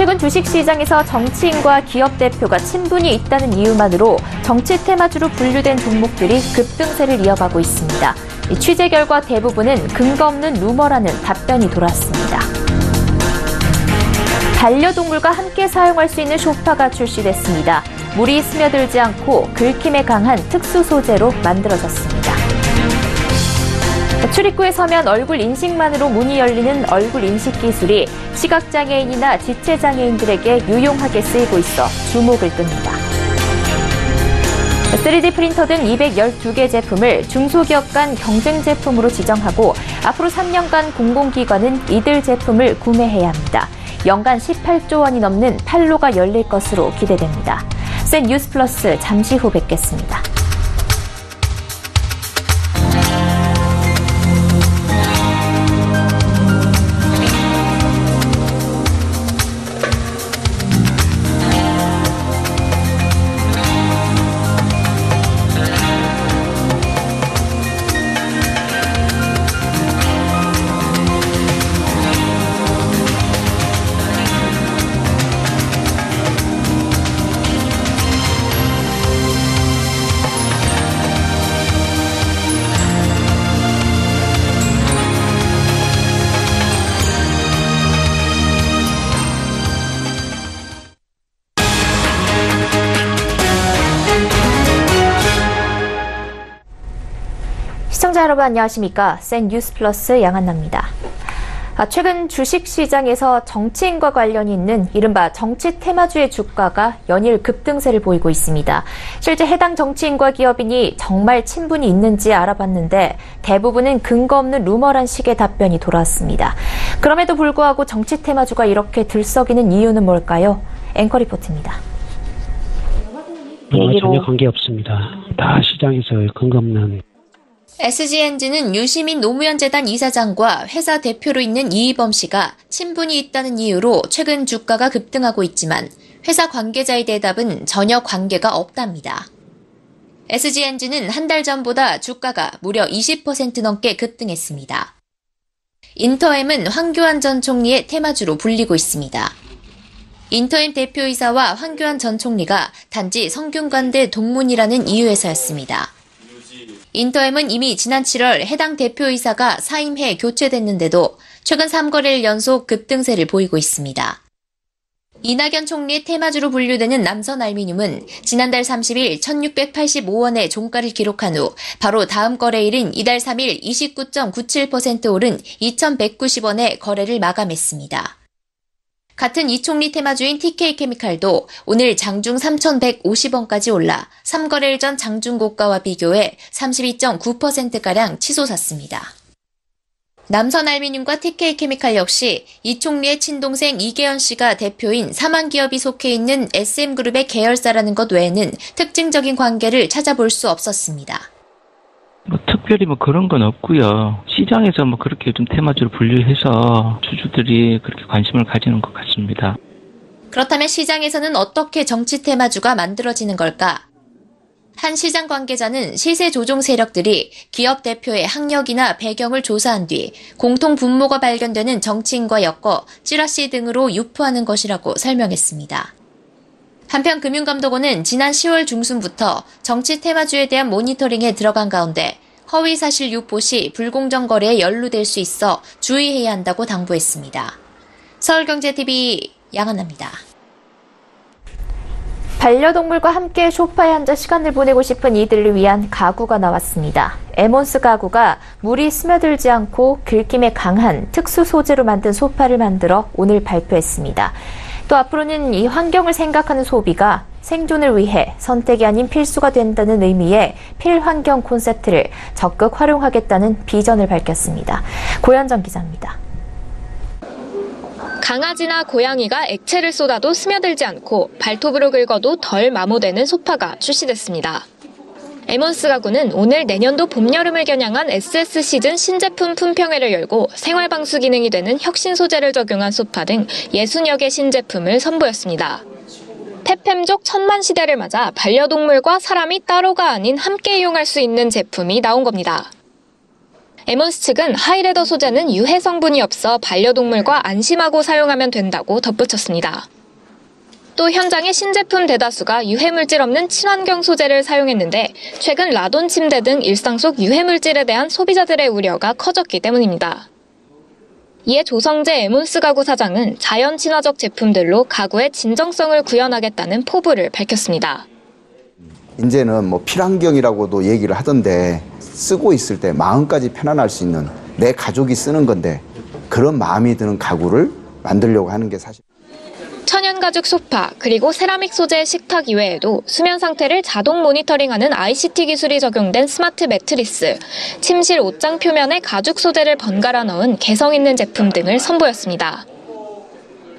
최근 주식시장에서 정치인과 기업 대표가 친분이 있다는 이유만으로 정치 테마주로 분류된 종목들이 급등세를 이어가고 있습니다. 취재 결과 대부분은 근거 없는 루머라는 답변이 돌았습니다. 반려동물과 함께 사용할 수 있는 소파가 출시됐습니다. 물이 스며들지 않고 긁힘에 강한 특수 소재로 만들어졌습니다. 출입구에 서면 얼굴 인식만으로 문이 열리는 얼굴 인식 기술이 시각장애인이나 지체장애인들에게 유용하게 쓰이고 있어 주목을 끕니다. 3D 프린터 등 212개 제품을 중소기업 간 경쟁 제품으로 지정하고 앞으로 3년간 공공기관은 이들 제품을 구매해야 합니다. 연간 18조 원이 넘는 판로가 열릴 것으로 기대됩니다. 센 뉴스 플러스 잠시 후 뵙겠습니다. 시청자 여러분 안녕하십니까? 센 뉴스 플러스 양한나입니다. 최근 주식시장에서 정치인과 관련이 있는 이른바 정치 테마주의 주가가 연일 급등세를 보이고 있습니다. 실제 해당 정치인과 기업인이 정말 친분이 있는지 알아봤는데 대부분은 근거 없는 루머란 식의 답변이 돌아왔습니다. 그럼에도 불구하고 정치 테마주가 이렇게 들썩이는 이유는 뭘까요? 앵커 리포트입니다. 전혀 관계없습니다. 다 시장에서 근거 없는. SG엔진은 유시민 노무현 재단 이사장과 회사 대표로 있는 이희범 씨가 친분이 있다는 이유로 최근 주가가 급등하고 있지만 회사 관계자의 대답은 전혀 관계가 없답니다. SG엔진은 한 달 전보다 주가가 무려 20% 넘게 급등했습니다. 인터엠은 황교안 전 총리의 테마주로 불리고 있습니다. 인터엠 대표이사와 황교안 전 총리가 단지 성균관대 동문이라는 이유에서였습니다. 인터엠은 이미 지난 7월 해당 대표이사가 사임해 교체됐는데도 최근 3거래일 연속 급등세를 보이고 있습니다. 이낙연 총리의 테마주로 분류되는 남선알미늄은 지난달 30일 1685원의 종가를 기록한 후 바로 다음 거래일인 이달 3일 29.97% 오른 2190원에 거래를 마감했습니다. 같은 이 총리 테마주인 TK케미칼도 오늘 장중 3,150원까지 올라 3거래일 전 장중 고가와 비교해 32.9%가량 치솟았습니다. 남선알미늄과 TK케미칼 역시 이 총리의 친동생 이계현 씨가 대표인 사망기업이 속해 있는 SM그룹의 계열사라는 것 외에는 특징적인 관계를 찾아볼 수 없었습니다. 특별히 그런 건 없고요. 시장에서 그렇게 좀 테마주로 분류해서 주주들이 그렇게 관심을 가지는 것 같습니다. 그렇다면 시장에서는 어떻게 정치 테마주가 만들어지는 걸까? 한 시장 관계자는 시세 조종 세력들이 기업 대표의 학력이나 배경을 조사한 뒤 공통 분모가 발견되는 정치인과 엮어 찌라시 등으로 유포하는 것이라고 설명했습니다. 한편 금융감독원은 지난 10월 중순부터 정치 테마주에 대한 모니터링에 들어간 가운데 허위사실 유포 시 불공정 거래에 연루될 수 있어 주의해야 한다고 당부했습니다. 서울경제TV 양한나입니다. 반려동물과 함께 소파에 앉아 시간을 보내고 싶은 이들을 위한 가구가 나왔습니다. 에몬스 가구가 물이 스며들지 않고 긁힘에 강한 특수 소재로 만든 소파를 만들어 오늘 발표했습니다. 또 앞으로는 이 환경을 생각하는 소비가 생존을 위해 선택이 아닌 필수가 된다는 의미의 필환경 콘셉트를 적극 활용하겠다는 비전을 밝혔습니다. 고현정 기자입니다. 강아지나 고양이가 액체를 쏟아도 스며들지 않고 발톱으로 긁어도 덜 마모되는 소파가 출시됐습니다. 에몬스 가구는 오늘 내년도 봄, 여름을 겨냥한 SS 시즌 신제품 품평회를 열고 생활방수 기능이 되는 혁신 소재를 적용한 소파 등 60여 개 신제품을 선보였습니다. 펫팸족 1000만 시대를 맞아 반려동물과 사람이 따로가 아닌 함께 이용할 수 있는 제품이 나온 겁니다. 에몬스 측은 하이레더 소재는 유해 성분이 없어 반려동물과 안심하고 사용하면 된다고 덧붙였습니다. 또 현장의 신제품 대다수가 유해물질 없는 친환경 소재를 사용했는데 최근 라돈 침대 등 일상 속 유해물질에 대한 소비자들의 우려가 커졌기 때문입니다. 이에 조성재 에몬스 가구 사장은 자연 친화적 제품들로 가구의 진정성을 구현하겠다는 포부를 밝혔습니다. 이제는 뭐 필환경이라고도 얘기를 하던데 쓰고 있을 때 마음까지 편안할 수 있는 내 가족이 쓰는 건데 그런 마음이 드는 가구를 만들려고 하는 게 사실. 천연가죽 소파 그리고 세라믹 소재의 식탁 이외에도 수면 상태를 자동 모니터링하는 ICT 기술이 적용된 스마트 매트리스, 침실 옷장 표면에 가죽 소재를 번갈아 넣은 개성 있는 제품 등을 선보였습니다.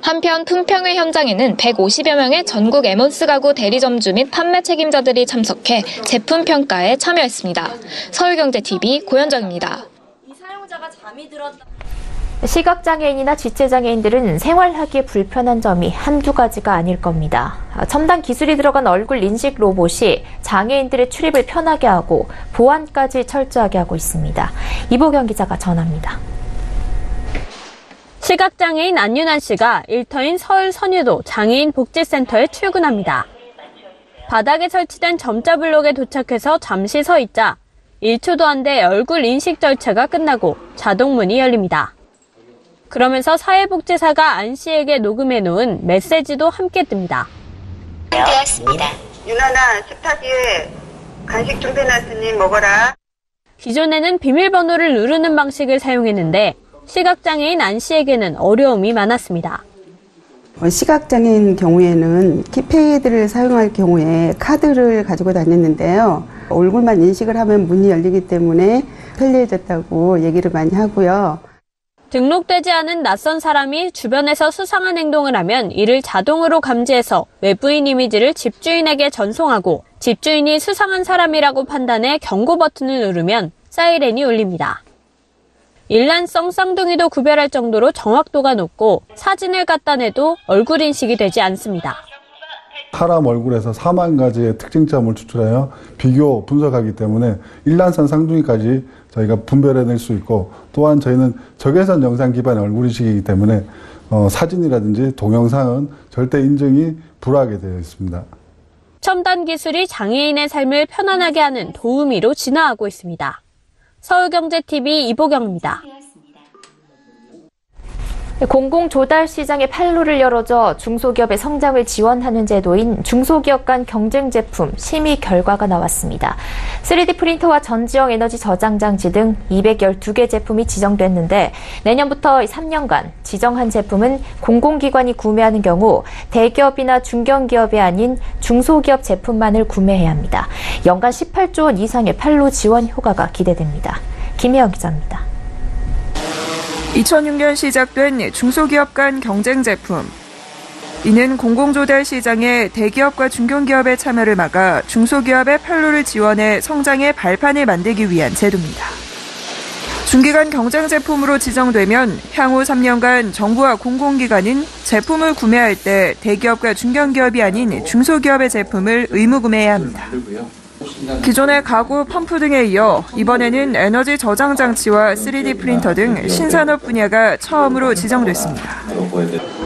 한편 품평회 현장에는 150여 명의 전국 에몬스 가구 대리점주 및 판매 책임자들이 참석해 제품 평가에 참여했습니다. 서울경제TV 고현정입니다. 시각장애인이나 지체장애인들은 생활하기에 불편한 점이 한두 가지가 아닐 겁니다. 첨단 기술이 들어간 얼굴 인식 로봇이 장애인들의 출입을 편하게 하고 보안까지 철저하게 하고 있습니다. 이보경 기자가 전합니다. 시각장애인 안윤환 씨가 일터인 서울 선유도 장애인 복지센터에 출근합니다. 바닥에 설치된 점자 블록에 도착해서 잠시 서 있자 1초도 안 돼 얼굴 인식 절차가 끝나고 자동문이 열립니다. 그러면서 사회복지사가 안 씨에게 녹음해놓은 메시지도 함께 뜹니다. 되었습니다. 윤아나 식탁에 간식 준비해놨으니 먹어라. 기존에는 비밀번호를 누르는 방식을 사용했는데 시각장애인 안 씨에게는 어려움이 많았습니다. 시각장애인 경우에는 키패드를 사용할 경우에 카드를 가지고 다녔는데요. 얼굴만 인식을 하면 문이 열리기 때문에 편리해졌다고 얘기를 많이 하고요. 등록되지 않은 낯선 사람이 주변에서 수상한 행동을 하면 이를 자동으로 감지해서 외부인 이미지를 집주인에게 전송하고 집주인이 수상한 사람이라고 판단해 경고 버튼을 누르면 사이렌이 울립니다. 일란성 쌍둥이도 구별할 정도로 정확도가 높고 사진을 갖다 내도 얼굴 인식이 되지 않습니다. 사람 얼굴에서 4만 가지의 특징점을 추출하여 비교 분석하기 때문에 일란성 쌍둥이까지 저희가 분별해낼 수 있고 또한 저희는 적외선 영상 기반의 얼굴 인식이기 때문에 사진이라든지 동영상은 절대 인증이 불허하게 되어 있습니다. 첨단 기술이 장애인의 삶을 편안하게 하는 도우미로 진화하고 있습니다. 서울경제TV 이보경입니다. 공공조달시장의 판로를 열어줘 중소기업의 성장을 지원하는 제도인 중소기업 간 경쟁제품 심의 결과가 나왔습니다. 3D 프린터와 전지형 에너지 저장 장치 등 212개 제품이 지정됐는데 내년부터 3년간 지정한 제품은 공공기관이 구매하는 경우 대기업이나 중견기업이 아닌 중소기업 제품만을 구매해야 합니다. 연간 18조 원 이상의 판로 지원 효과가 기대됩니다. 김혜영 기자입니다. 2006년 시작된 중소기업 간 경쟁 제품. 이는 공공조달 시장에 대기업과 중견기업의 참여를 막아 중소기업의 판로를 지원해 성장의 발판을 만들기 위한 제도입니다. 중기간 경쟁 제품으로 지정되면 향후 3년간 정부와 공공기관은 제품을 구매할 때 대기업과 중견기업이 아닌 중소기업의 제품을 의무 구매해야 합니다. 기존의 가구, 펌프 등에 이어 이번에는 에너지 저장 장치와 3D 프린터 등 신산업 분야가 처음으로 지정됐습니다.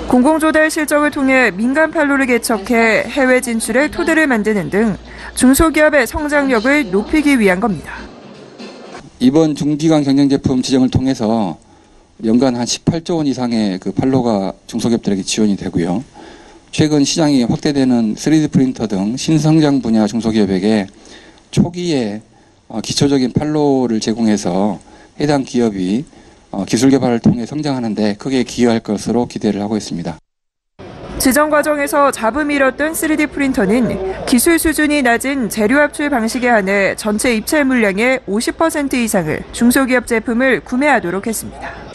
공공조달 실적을 통해 민간 판로를 개척해 해외 진출의 토대를 만드는 등 중소기업의 성장력을 높이기 위한 겁니다. 이번 중기간 경쟁 제품 지정을 통해서 연간 한 18조 원 이상의 그 판로가 중소기업들에게 지원이 되고요. 최근 시장이 확대되는 3D 프린터 등 신성장 분야 중소기업에게 초기에 기초적인 판로를 제공해서 해당 기업이 기술 개발을 통해 성장하는 데 크게 기여할 것으로 기대를 하고 있습니다. 지정 과정에서 잡음이 일었던 3D 프린터는 기술 수준이 낮은 재료 합출 방식에 한해 전체 입찰 물량의 50% 이상을 중소기업 제품을 구매하도록 했습니다.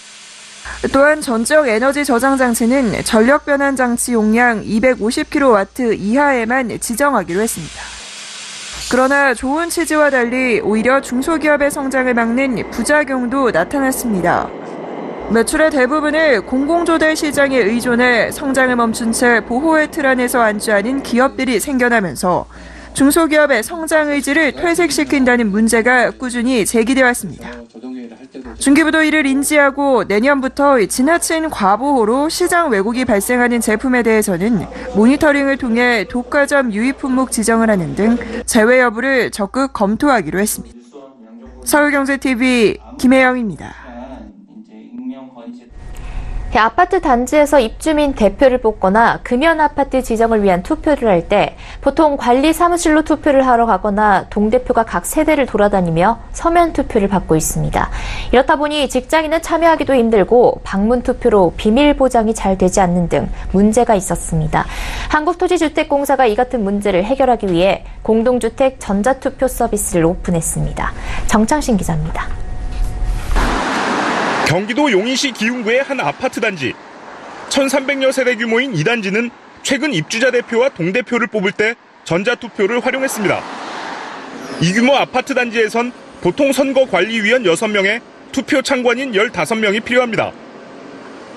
또한 전지형 에너지 저장 장치는 전력 변환 장치 용량 250kW 이하에만 지정하기로 했습니다. 그러나 좋은 취지와 달리 오히려 중소기업의 성장을 막는 부작용도 나타났습니다. 매출의 대부분을 공공조달 시장에 의존해 성장을 멈춘 채 보호의 틀 안에서 안주하는 기업들이 생겨나면서 중소기업의 성장 의지를 퇴색시킨다는 문제가 꾸준히 제기돼 왔습니다. 중기부도 이를 인지하고 내년부터 지나친 과보호로 시장 왜곡이 발생하는 제품에 대해서는 모니터링을 통해 독과점 유입 품목 지정을 하는 등 제외 여부를 적극 검토하기로 했습니다. 서울경제TV 김혜영입니다. 아파트 단지에서 입주민 대표를 뽑거나 금연아파트 지정을 위한 투표를 할 때 보통 관리 사무실로 투표를 하러 가거나 동대표가 각 세대를 돌아다니며 서면 투표를 받고 있습니다. 이렇다 보니 직장인은 참여하기도 힘들고 방문 투표로 비밀 보장이 잘 되지 않는 등 문제가 있었습니다. 한국토지주택공사가 이 같은 문제를 해결하기 위해 공동주택 전자투표 서비스를 오픈했습니다. 정창신 기자입니다. 경기도 용인시 기흥구의 한 아파트 단지. 1,300여 세대 규모인 이 단지는 최근 입주자 대표와 동대표를 뽑을 때 전자투표를 활용했습니다. 이 규모 아파트 단지에선 보통 선거관리위원 6명에 투표 참관인 15명이 필요합니다.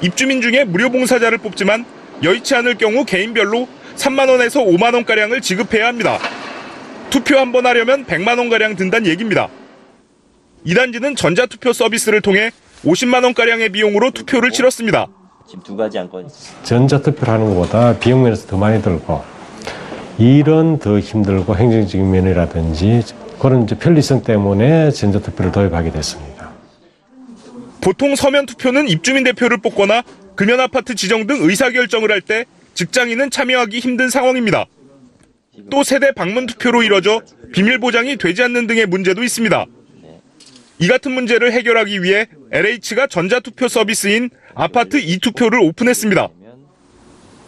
입주민 중에 무료 봉사자를 뽑지만 여의치 않을 경우 개인별로 3만 원에서 5만 원가량을 지급해야 합니다. 투표 한 번 하려면 100만 원가량 든다는 얘기입니다. 이 단지는 전자투표 서비스를 통해 50만 원가량의 비용으로 투표를 치렀습니다. 지금 두 가지 안건이 전자투표를 하는 것보다 비용 면에서 더 많이 들고 일은 더 힘들고 행정적인 면이라든지 그런 이제 편리성 때문에 전자투표를 도입하게 됐습니다. 보통 서면 투표는 입주민 대표를 뽑거나 금연아파트 지정 등 의사결정을 할 때 직장인은 참여하기 힘든 상황입니다. 또 세대 방문 투표로 이뤄져 비밀 보장이 되지 않는 등의 문제도 있습니다. 이 같은 문제를 해결하기 위해 LH가 전자투표 서비스인 아파트 이투표를 오픈했습니다.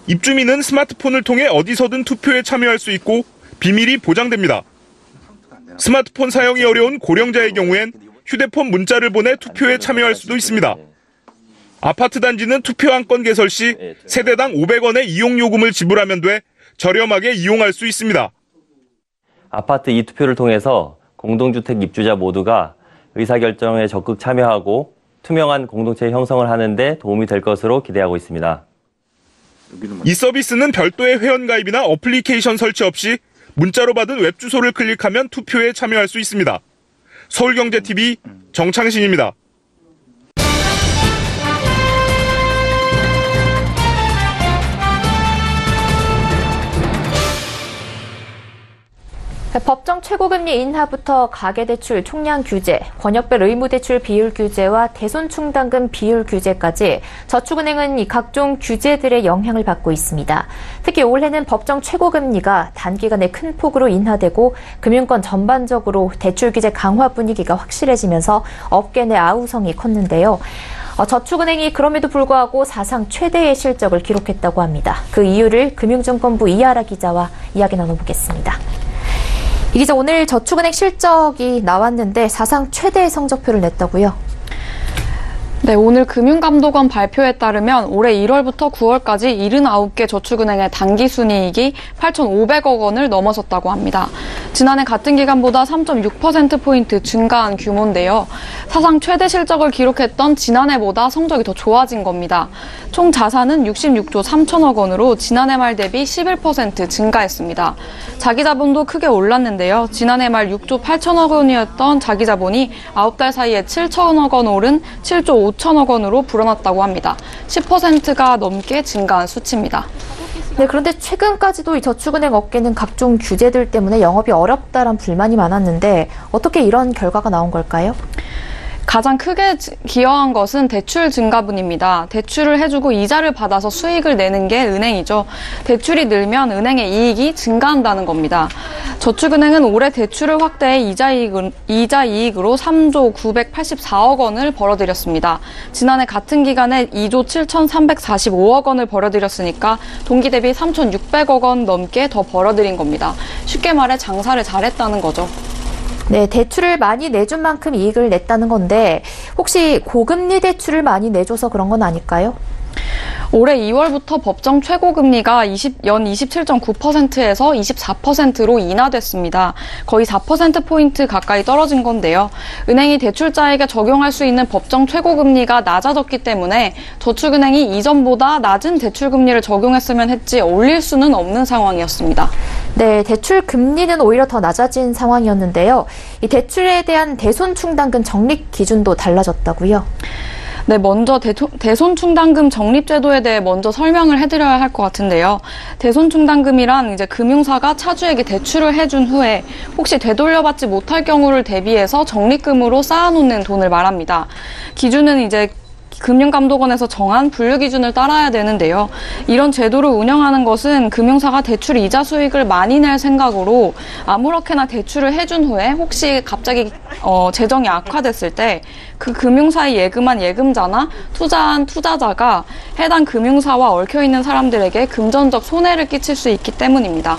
입주민은 스마트폰을 통해 어디서든 투표에 참여할 수 있고 비밀이 보장됩니다. 스마트폰 사용이 어려운 고령자의 경우엔 휴대폰 문자를 보내 투표에 참여할 수도 있습니다. 아파트 단지는 투표 한 건 개설 시 세대당 500원의 이용 요금을 지불하면 돼 저렴하게 이용할 수 있습니다. 아파트 이투표를 통해서 공동주택 입주자 모두가 의사결정에 적극 참여하고 투명한 공동체 형성을 하는 데 도움이 될 것으로 기대하고 있습니다. 이 서비스는 별도의 회원가입이나 어플리케이션 설치 없이 문자로 받은 웹주소를 클릭하면 투표에 참여할 수 있습니다. 서울경제TV 정창신입니다. 법정 최고금리 인하부터 가계대출 총량 규제, 권역별 의무대출 비율 규제와 대손충당금 비율 규제까지 저축은행은 이 각종 규제들의 영향을 받고 있습니다. 특히 올해는 법정 최고금리가 단기간에 큰 폭으로 인하되고 금융권 전반적으로 대출 규제 강화 분위기가 확실해지면서 업계 내 아우성이 컸는데요. 저축은행이 그럼에도 불구하고 사상 최대의 실적을 기록했다고 합니다. 그 이유를 금융증권부 이하라 기자와 이야기 나눠보겠습니다. 이 기자, 오늘 저축은행 실적이 나왔는데 사상 최대의 성적표를 냈다고요? 네, 오늘 금융감독원 발표에 따르면 올해 1월부터 9월까지 79개 저축은행의 단기순이익이 8,500억 원을 넘어섰다고 합니다. 지난해 같은 기간보다 3.6%포인트 증가한 규모인데요. 사상 최대 실적을 기록했던 지난해보다 성적이 더 좋아진 겁니다. 총 자산은 66조 3천억 원으로 지난해 말 대비 11% 증가했습니다. 자기자본도 크게 올랐는데요. 지난해 말 6조 8천억 원이었던 자기자본이 9달 사이에 7천억 원 오른 7조 5천억 원으로 불어났다고 합니다. 10%가 넘게 증가한 수치입니다. 네, 그런데 최근까지도 이 저축은행 업계는 각종 규제들 때문에 영업이 어렵다란 불만이 많았는데 어떻게 이런 결과가 나온 걸까요? 가장 크게 기여한 것은 대출 증가분입니다. 대출을 해주고 이자를 받아서 수익을 내는 게 은행이죠. 대출이 늘면 은행의 이익이 증가한다는 겁니다. 저축은행은 올해 대출을 확대해 이자 이익으로 3조 984억 원을 벌어들였습니다. 지난해 같은 기간에 2조 7,345억 원을 벌어들였으니까 동기 대비 3,600억 원 넘게 더 벌어들인 겁니다. 쉽게 말해 장사를 잘했다는 거죠. 네, 대출을 많이 내준 만큼 이익을 냈다는 건데 혹시 고금리 대출을 많이 내줘서 그런 건 아닐까요? 올해 2월부터 법정 최고금리가 연 27.9%에서 24%로 인하됐습니다. 거의 4%포인트 가까이 떨어진 건데요. 은행이 대출자에게 적용할 수 있는 법정 최고금리가 낮아졌기 때문에 저축은행이 이전보다 낮은 대출금리를 적용했으면 했지 올릴 수는 없는 상황이었습니다. 네, 대출 금리는 오히려 더 낮아진 상황이었는데요. 이 대출에 대한 대손충당금 적립 기준도 달라졌다고요? 네, 먼저 대손충당금 적립제도에 대해 먼저 설명을 해드려야 할 것 같은데요. 대손충당금이란 이제 금융사가 차주에게 대출을 해준 후에 혹시 되돌려받지 못할 경우를 대비해서 적립금으로 쌓아놓는 돈을 말합니다. 기준은 이제 금융감독원에서 정한 분류 기준을 따라야 되는데요. 이런 제도를 운영하는 것은 금융사가 대출 이자 수익을 많이 낼 생각으로 아무렇게나 대출을 해준 후에 혹시 갑자기 재정이 악화됐을 때 그 금융사에 예금한 예금자나 투자한 투자자가 해당 금융사와 얽혀있는 사람들에게 금전적 손해를 끼칠 수 있기 때문입니다.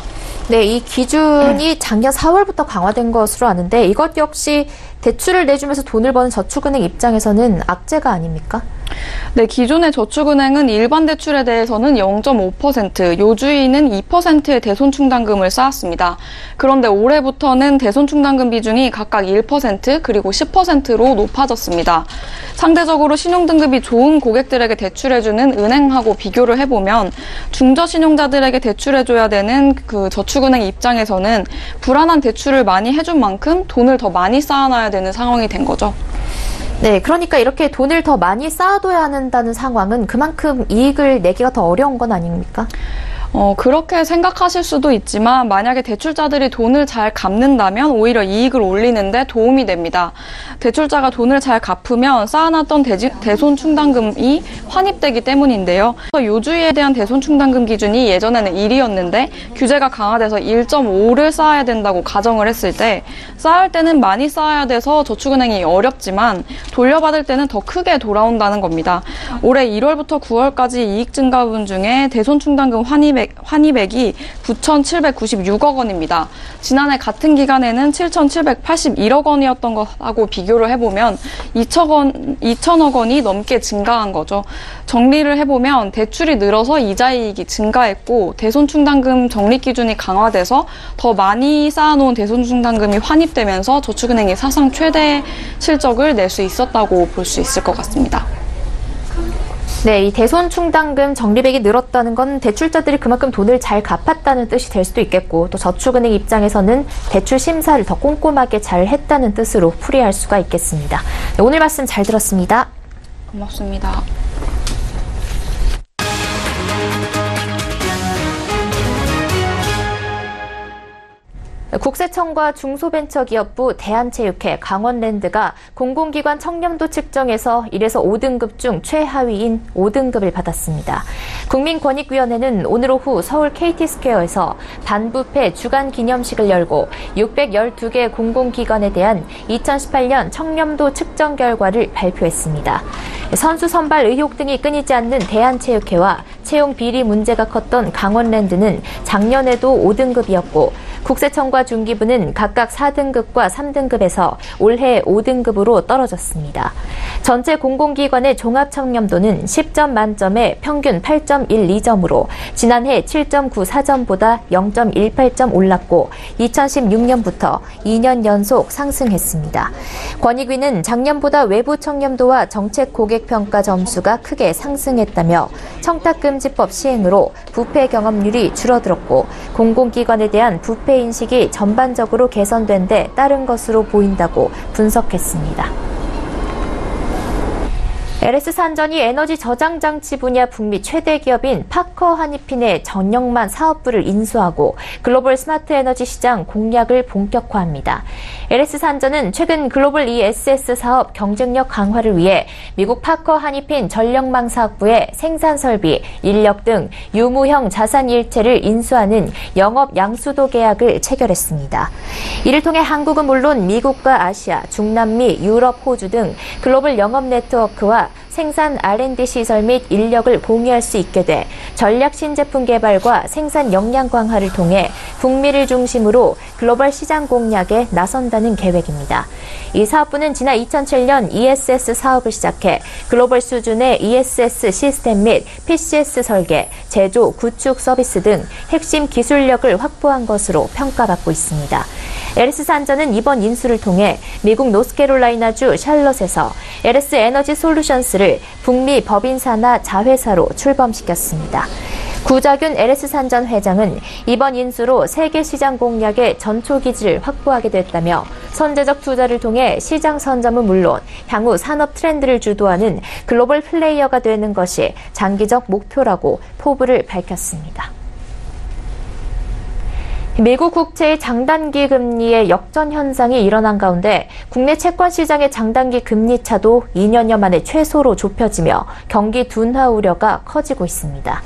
네, 이 기준이 작년 4월부터 강화된 것으로 아는데 이것 역시 대출을 내주면서 돈을 버는 저축은행 입장에서는 악재가 아닙니까? 네, 기존의 저축은행은 일반 대출에 대해서는 0.5%, 요주인은 2%의 대손충당금을 쌓았습니다. 그런데 올해부터는 대손충당금 비중이 각각 1% 그리고 10%로 높아졌습니다. 상대적으로 신용등급이 좋은 고객들에게 대출해주는 은행하고 비교를 해보면 중저신용자들에게 대출해줘야 되는 그 저축은행 입장에서는 불안한 대출을 많이 해준 만큼 돈을 더 많이 쌓아놔야 되는 상황이 된 거죠. 네, 그러니까 이렇게 돈을 더 많이 쌓아둬야 한다는 상황은 그만큼 이익을 내기가 더 어려운 건 아닙니까? 그렇게 생각하실 수도 있지만 만약에 대출자들이 돈을 잘 갚는다면 오히려 이익을 올리는데 도움이 됩니다. 대출자가 돈을 잘 갚으면 쌓아놨던 대손충당금이 환입되기 때문인데요. 요주에 대한 대손충당금 기준이 예전에는 1이었는데 규제가 강화돼서 1.5를 쌓아야 된다고 가정을 했을 때 쌓을 때는 많이 쌓아야 돼서 저축은행이 어렵지만 돌려받을 때는 더 크게 돌아온다는 겁니다. 올해 1월부터 9월까지 이익 증가분 중에 대손충당금 환입액이 9,796억 원입니다. 지난해 같은 기간에는 7,781억 원이었던 것하고 비교를 해보면 2천억 원이 넘게 증가한 거죠. 정리를 해보면 대출이 늘어서 이자이익이 증가했고 대손충당금 적립 기준이 강화돼서 더 많이 쌓아놓은 대손충당금이 환입되면서 저축은행이 사상 최대 실적을 낼 수 있었다고 볼 수 있을 것 같습니다. 네, 이 대손충당금 적립액이 늘었다는 건 대출자들이 그만큼 돈을 잘 갚았다는 뜻이 될 수도 있겠고 또 저축은행 입장에서는 대출 심사를 더 꼼꼼하게 잘 했다는 뜻으로 풀이할 수가 있겠습니다. 네, 오늘 말씀 잘 들었습니다. 고맙습니다. 국세청과 중소벤처기업부, 대한체육회, 강원랜드가 공공기관 청렴도 측정에서 1에서 5등급 중 최하위인 5등급을 받았습니다. 국민권익위원회는 오늘 오후 서울 KT스퀘어에서 반부패 주간기념식을 열고 612개 공공기관에 대한 2018년 청렴도 측정 결과를 발표했습니다. 선수 선발 의혹 등이 끊이지 않는 대한체육회와 채용 비리 문제가 컸던 강원랜드는 작년에도 5등급이었고 국세청과 중기부는 각각 4등급과 3등급에서 올해 5등급으로 떨어졌습니다. 전체 공공기관의 종합청렴도는 10점 만점에 평균 8.12점으로 지난해 7.94점보다 0.18점 올랐고 2016년부터 2년 연속 상승했습니다. 권익위는 작년보다 외부 청렴도와 정책 고객평가 점수가 크게 상승했다며 청탁금지법 시행으로 부패 경험률이 줄어들었고 공공기관에 대한 부패 인식이 전반적으로 개선된 데 따른 것으로 보인다고 분석했습니다. LS산전이 에너지 저장 장치 분야 북미 최대 기업인 파커 하니핀의 전력만 사업부를 인수하고 글로벌 스마트 에너지 시장 공략을 본격화합니다. LS산전은 최근 글로벌 ESS 사업 경쟁력 강화를 위해 미국 파커 하니핀 전력망 사업부의 생산 설비, 인력 등 유무형 자산 일체를 인수하는 영업 양수도 계약을 체결했습니다. 이를 통해 한국은 물론 미국과 아시아, 중남미, 유럽, 호주 등 글로벌 영업 네트워크와 생산 R&D 시설 및 인력을 공유할 수 있게 돼 전략 신제품 개발과 생산 역량 강화를 통해 북미를 중심으로 글로벌 시장 공략에 나선다는 계획입니다. 이 사업부는 지난 2007년 ESS 사업을 시작해 글로벌 수준의 ESS 시스템 및 PCS 설계, 제조, 구축 서비스 등 핵심 기술력을 확보한 것으로 평가받고 있습니다. LS산전은 이번 인수를 통해 미국 노스캐롤라이나주 샬럿에서 LS 에너지 솔루션스를 북미 법인사나 자회사로 출범시켰습니다. 구자균 LS산전 회장은 이번 인수로 세계 시장 공략의 전초 기지를 확보하게 됐다며 선제적 투자를 통해 시장 선점은 물론 향후 산업 트렌드를 주도하는 글로벌 플레이어가 되는 것이 장기적 목표라고 포부를 밝혔습니다. 미국 국채의 장단기 금리의 역전 현상이 일어난 가운데 국내 채권 시장의 장단기 금리 차도 2년여 만에 최소로 좁혀지며 경기 둔화 우려가 커지고 있습니다.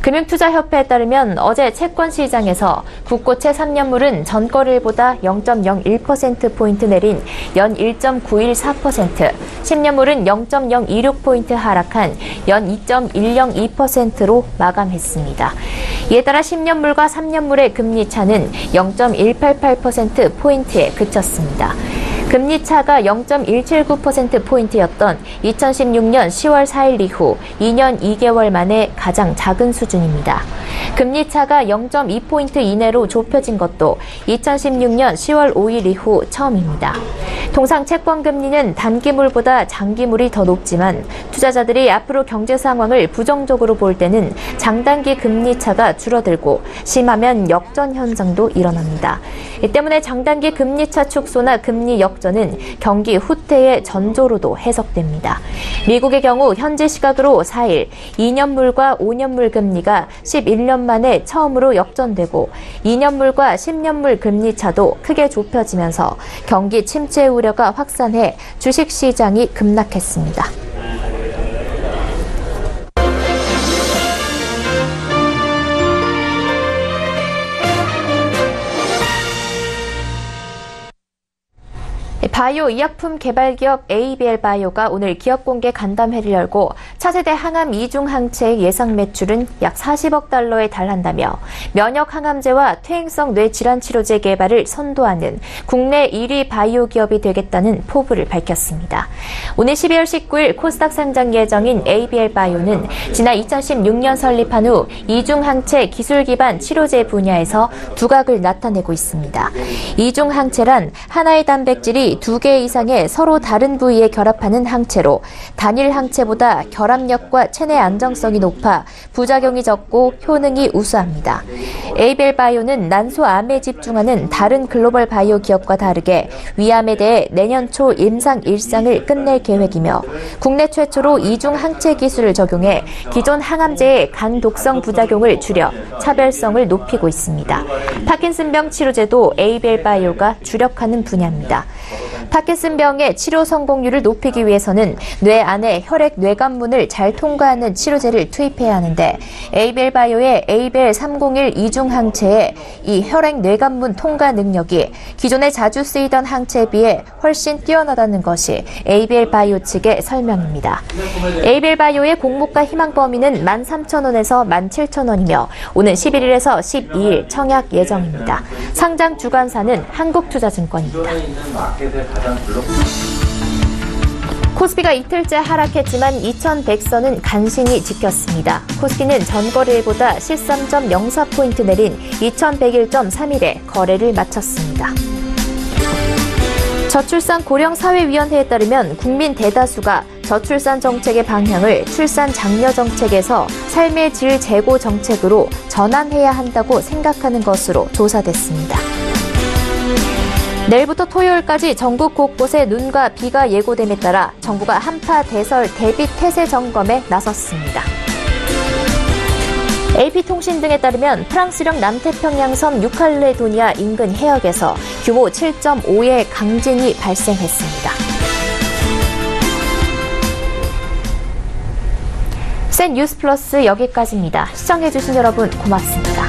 금융투자협회에 따르면 어제 채권 시장에서 국고채 3년물은 전거래일보다 0.01%포인트 내린 연 1.914%, 10년물은 0.026포인트 하락한 연 2.102%로 마감했습니다. 이에 따라 10년물과 3년물의 금리 차는 0.188%포인트에 그쳤습니다. 금리 차가 0.179%포인트였던 2016년 10월 4일 이후 2년 2개월 만에 가장 작은 수준입니다. 금리 차가 0.2포인트 이내로 좁혀진 것도 2016년 10월 5일 이후 처음입니다. 통상 채권 금리는 단기물보다 장기물이 더 높지만 투자자들이 앞으로 경제 상황을 부정적으로 볼 때는 장단기 금리 차가 줄어들고 심하면 역전 현상도 일어납니다. 이 때문에 장단기 금리 차 축소나 금리 역전은 경기 후퇴의 전조로도 해석됩니다. 미국의 경우 현재 시각으로 4일 2년물과 5년물 금리가 11년 만에 처음으로 역전되고 2년물과 10년물 금리 차도 크게 좁혀지면서 경기 침체 우려가 확산해 주식시장이 급락했습니다. 바이오 의약품 개발 기업 ABL 바이오가 오늘 기업 공개 간담회를 열고 차세대 항암 이중 항체의 예상 매출은 약 40억 달러에 달한다며 면역 항암제와 퇴행성 뇌질환 치료제 개발을 선도하는 국내 1위 바이오 기업이 되겠다는 포부를 밝혔습니다. 오늘 12월 19일 코스닥 상장 예정인 ABL 바이오는 지난 2016년 설립한 후 이중 항체 기술 기반 치료제 분야에서 두각을 나타내고 있습니다. 이중 항체란 하나의 단백질이 2개 이상의 서로 다른 부위에 결합하는 항체로 단일 항체보다 결합력과 체내 안정성이 높아 부작용이 적고 효능이 우수합니다. ABL 바이오는 난소암에 집중하는 다른 글로벌 바이오 기업과 다르게 위암에 대해 내년 초 임상 1상을 끝낼 계획이며 국내 최초로 이중 항체 기술을 적용해 기존 항암제의 간 독성 부작용을 줄여 차별성을 높이고 있습니다. 파킨슨병 치료제도 ABL 바이오가 주력하는 분야입니다. 파킨슨병의 치료 성공률을 높이기 위해서는 뇌 안에 혈액 뇌관문을 잘 통과하는 치료제를 투입해야 하는데 ABL 바이오의 ABL 301 이중 항체의 이 혈액 뇌관문 통과 능력이 기존에 자주 쓰이던 항체에 비해 훨씬 뛰어나다는 것이 ABL 바이오 측의 설명입니다. ABL 바이오의 공모가 희망 범위는 13,000원에서 17,000원이며 오는 11일에서 12일 청약 예정입니다. 상장 주관사는 한국투자증권입니다. 코스피가 이틀째 하락했지만 2100선은 간신히 지켰습니다. 코스피는 전거래일보다 13.04포인트 내린 2101.31에 거래를 마쳤습니다. 저출산고령사회위원회에 따르면 국민 대다수가 저출산 정책의 방향을 출산 장려 정책에서 삶의 질 제고 정책으로 전환해야 한다고 생각하는 것으로 조사됐습니다. 내일부터 토요일까지 전국 곳곳에 눈과 비가 예고됨에 따라 정부가 한파 대설 대비 태세 점검에 나섰습니다. AP통신 등에 따르면 프랑스령 남태평양섬 유칼레도니아 인근 해역에서 규모 7.5의 강진이 발생했습니다. 센 뉴스 플러스 여기까지입니다. 시청해주신 여러분 고맙습니다.